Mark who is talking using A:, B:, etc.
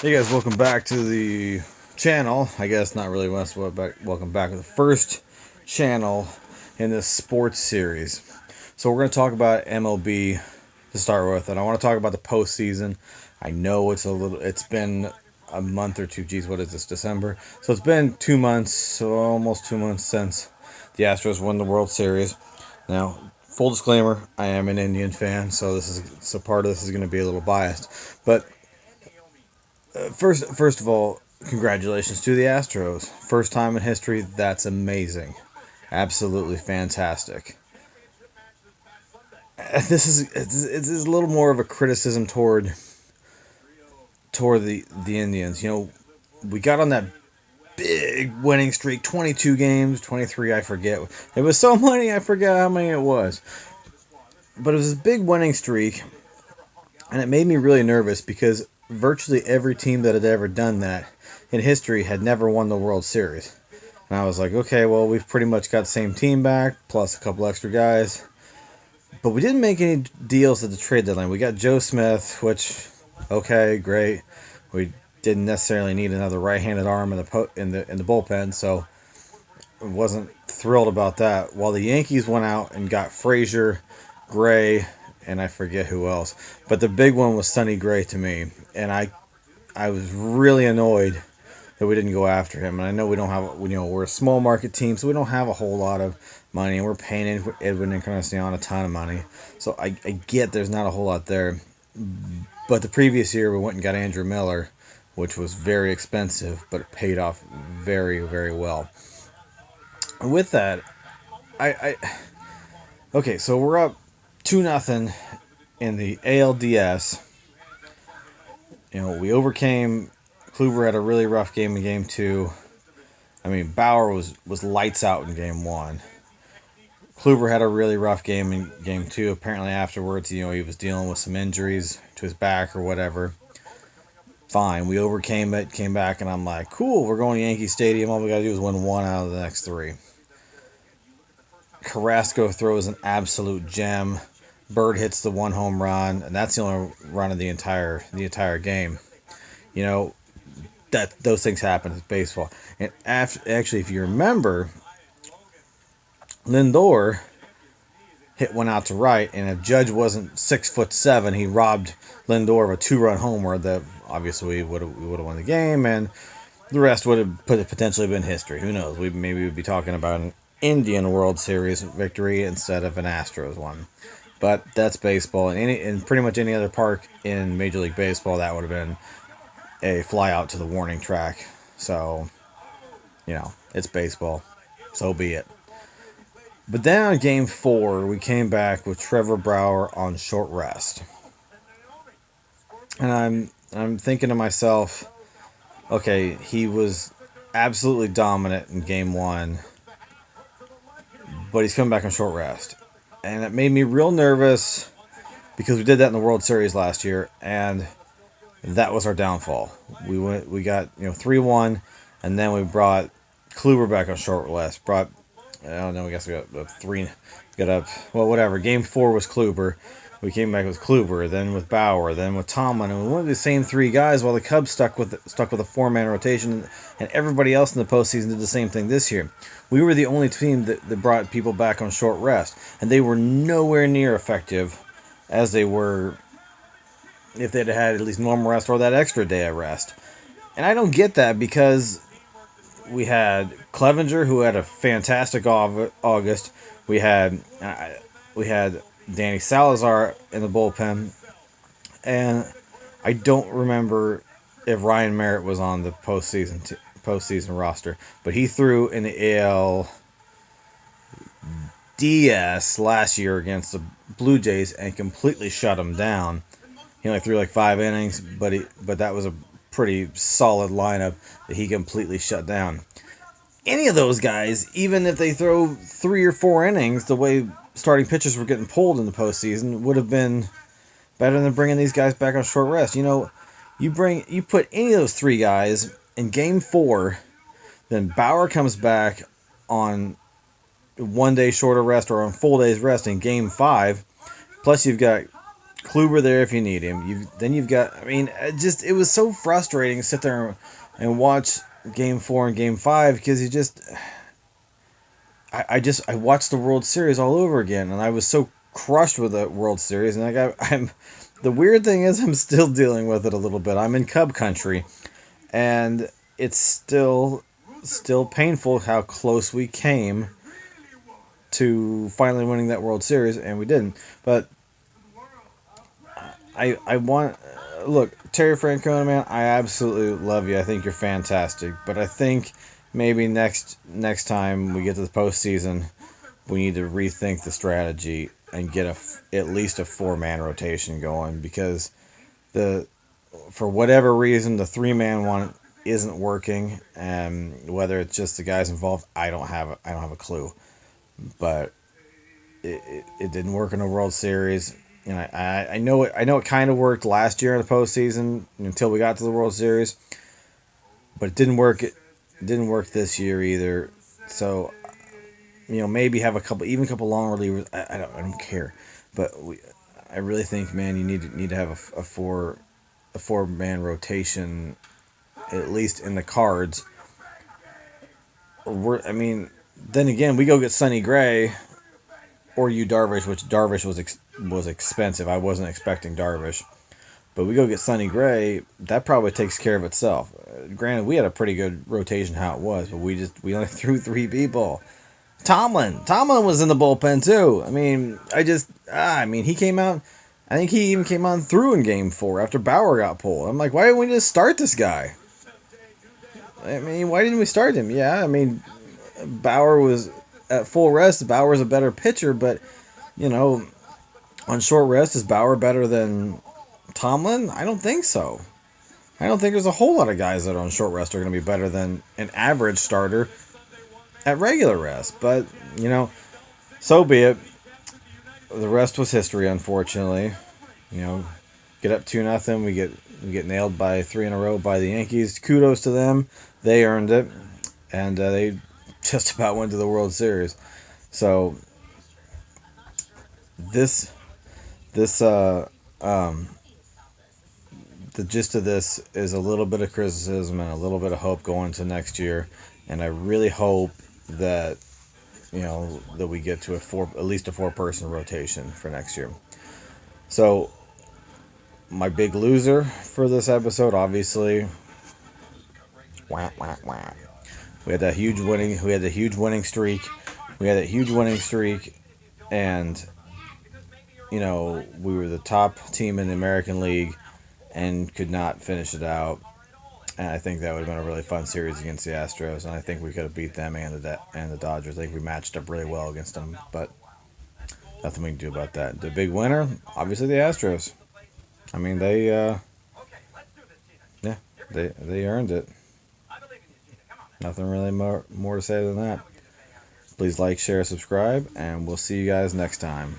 A: Hey guys, welcome back to the channel. I guess not really welcome back to the first channel in this sports series. So we're going to talk about MLB to start with, and I want to talk about the postseason. I know it's been a month or two. Geez, what is this, December? So it's been 2 months, so almost 2 months since the Astros won the World Series. Now, full disclaimer, I am an Indian fan, so part of this is going to be a little biased, but first of all, congratulations to the Astros. First time in history, that's amazing. Absolutely fantastic. This is it's a little more of a criticism toward the Indians. You know, we got on that big winning streak, 22 games, 23, I forget. It was so many, I forget how many it was. But it was a big winning streak, and it made me really nervous because virtually every team that had ever done that in history had never won the World Series. And I was like, okay, well, we've pretty much got the same team back, plus a couple extra guys. But we didn't make any deals at the trade deadline. We got Joe Smith, which, okay, great. We didn't necessarily need another right-handed arm in the bullpen, so I wasn't thrilled about that. While the Yankees went out and got Frazier, Gray, and I forget who else. But the big one was Sonny Gray to me, and I was really annoyed that we didn't go after him. And I know we don't have, we're a small market team, so we don't have a whole lot of money, and we're paying Edwin Encarnacion a ton of money. So I get there's not a whole lot there. But the previous year we went and got Andrew Miller, which was very expensive, but it paid off very, very well. And with that, okay, so we're up 2-0 in the ALDS. You know, we overcame. Kluber had a really rough game in Game 2. I mean, Bauer was lights out in Game 1. Kluber had a really rough game in Game 2. Apparently afterwards, he was dealing with some injuries to his back or whatever. Fine, we overcame it, came back, and I'm like, cool, we're going to Yankee Stadium. All we got to do is win one out of the next three. Carrasco throws an absolute gem. Bird hits the one home run, and that's the only run of the entire game. You know, that those things happen. It's baseball. And actually, if you remember, Lindor hit one out to right, and if Judge wasn't 6'7", he robbed Lindor of a 2-run homer that obviously we would have won the game, and the rest would have potentially been history. Who knows? Maybe we'd be talking about an Indian World Series victory instead of an Astros one. But that's baseball, and in pretty much any other park in Major League Baseball, that would have been a fly out to the warning track. So, it's baseball. So be it. But then on Game 4, we came back with Trevor Bauer on short rest. And I'm thinking to myself, okay, he was absolutely dominant in Game 1, but he's coming back on short rest. And it made me real nervous because we did that in the World Series last year, and that was our downfall. We got 3-1, and then we brought Kluber back on short rest. I don't know. I guess we got three. Whatever. Game 4 was Kluber. We came back with Kluber, then with Bauer, then with Tomlin, and we went with the same three guys while the Cubs stuck with a 4-man rotation, and everybody else in the postseason did the same thing this year. We were the only team that brought people back on short rest, and they were nowhere near effective as they were if they'd had at least normal rest or that extra day of rest. And I don't get that because we had Clevenger, who had a fantastic August. We had Danny Salazar in the bullpen, and I don't remember if Ryan Merritt was on the postseason roster, but he threw in the ALDS last year against the Blue Jays and completely shut them down. He only threw like 5 innings, but that was a pretty solid lineup that he completely shut down. Any of those guys, even if they throw 3 or 4 innings, the way starting pitchers were getting pulled in the postseason, would have been better than bringing these guys back on short rest. You put any of those 3 guys in Game 4, then Bauer comes back on 1 day shorter rest or on full day's rest in Game 5. Plus you've got Kluber there if you need him. You've got. I mean, it was so frustrating to sit there and watch Game 4 and Game 5 because I watched the World Series all over again, and I was so crushed with the World Series, and I'm the weird thing is I'm still dealing with it a little bit. I'm in Cub country, and it's still painful how close we came to finally winning that World Series, and we didn't. But I want look, Terry Francona, man, I absolutely love you. I think you're fantastic, but I think maybe next time we get to the postseason, we need to rethink the strategy and get at least a 4-man rotation going because for whatever reason the 3-man one isn't working, and whether it's just the guys involved, I don't have a clue. But it didn't work in the World Series. And I know it kind of worked last year in the postseason until we got to the World Series, but it didn't work. It didn't work this year either. So, maybe have a couple long relievers. I don't care, but I really think, man, you need to have a 4-man rotation at least in the cards. Then again, we go get Sonny Gray or Yu Darvish, which Darvish was expensive. I wasn't expecting Darvish. But we go get Sonny Gray, that probably takes care of itself. Granted, we had a pretty good rotation how it was, but we only threw 3 people. Tomlin was in the bullpen too. He came out. I think he even came on through in Game 4 after Bauer got pulled. I'm like, why didn't we just start this guy? Why didn't we start him? Yeah, Bauer was at full rest. Bauer's a better pitcher, but on short rest, is Bauer better than Tomlin? I don't think so. I don't think there's a whole lot of guys that are on short rest are going to be better than an average starter at regular rest. But, so be it. The rest was history, unfortunately. Get up 2-0. We get nailed by 3 in a row by the Yankees. Kudos to them. They earned it. And they just about went to the World Series. So, the gist of this is a little bit of criticism and a little bit of hope going into next year, and I really hope that that we get to at least a 4-person rotation for next year. So my big loser for this episode, obviously, we had that huge winning streak. And we were the top team in the American League and could not finish it out. And I think that would have been a really fun series against the Astros, and I think we could have beat them and the Dodgers. I think we matched up really well against them, but nothing we can do about that. The big winner, obviously, the Astros. They earned it. Nothing really more to say than that. Please like, share, subscribe, and we'll see you guys next time.